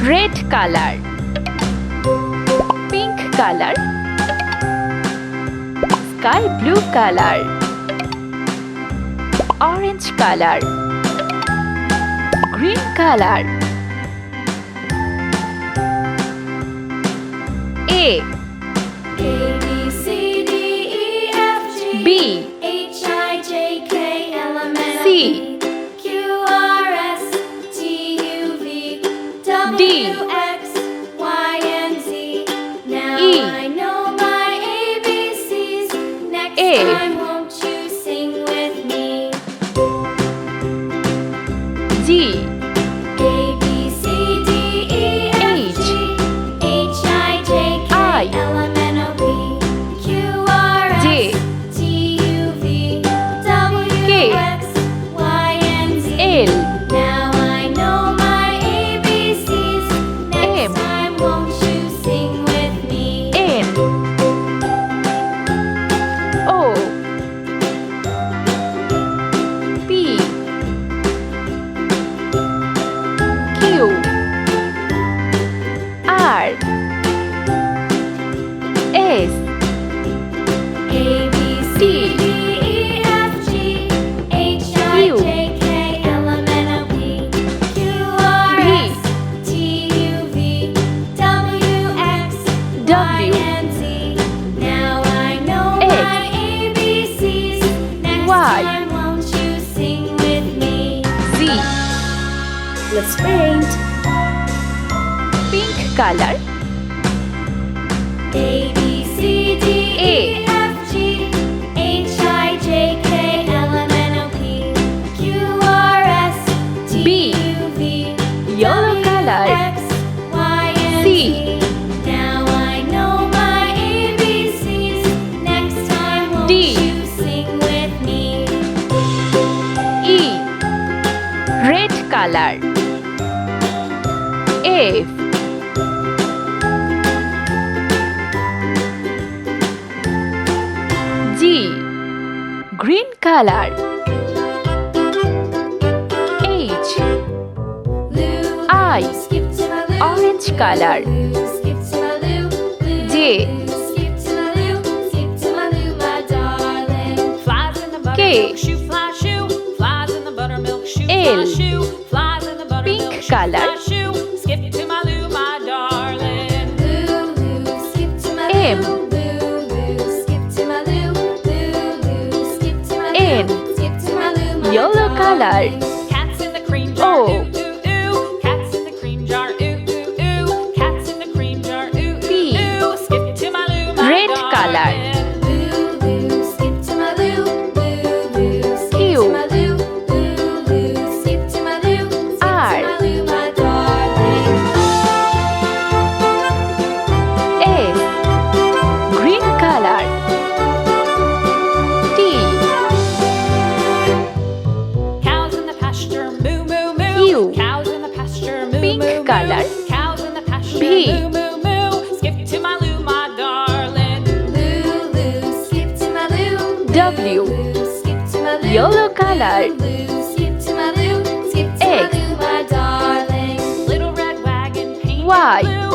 red color, pink color, sky blue color, orange color, green color. A ABCDEFG B HIJKLMNOP C QRSTUVWXYZ. D Now E I know my ABCs. Next F time won't you sing with me? G ABCDEFG HIJKLMNOP QRSTUVWXYZ. L Now I know my ABCs. Next M time won't you sing with me? N O P Q R S ABCDEFG HIJKLMNOP QRSTUVWXYZ. Now I know my ABCs. Next Y. time won't you sing with me? Z. Let's paint. Pink color, ABCDEFG HIJKLMNOP QRSTUVWXYZ. yellow color, C. Now I know my ABCs. Next time won't D. you sing with me? E. Red color, F. G. Green color, H. Lou, I. skip to my Lou. Orange color, Lou, skip to my Lou. Lou, J. skip to my Lou. Skip to my Lou, my darling. Flies in the K. buttermilk shoe, fly shoe. Flies in the buttermilk shoe, L. fly shoe. Flies in the buttermilk Pink shoe, color. fly shoe. Skip to my Lou, my darling. Lou, Lou, skip to my M. Lou. Lou, Lou, skip to my Lou. Lou, Lou, skip to my N. Lou. Skip to my Lou, my Yellow color, darling. Cats in the cream jar, O. ooh, ooh, ooh. Cats in the cream jar, ooh, ooh, ooh. Cats in the cream jar, ooh, ooh, P. ooh. Skip to my Lou, my Red color. darling. Lou, Lou, skip to my Lou. Lou, Lou, skip Q. to my Lou. Lou, Lou, skip to my Lou. Skip R. to my Lou, my darling. S. Green color, T. Cows in the pasture, moo, moo, moo. U. Cows in the pasture, moo, Pink moo, moo. color. Cows in the pasture, B. moo, moo, moo. Skip to my Lou, my darling. Lou, Lou, skip to my Lou. W. Lou, skip to my Lou. Yellow color, Lou, skip to my Lou. Skip to my X. Lou, my darling. Little red wagon painted Y. blue.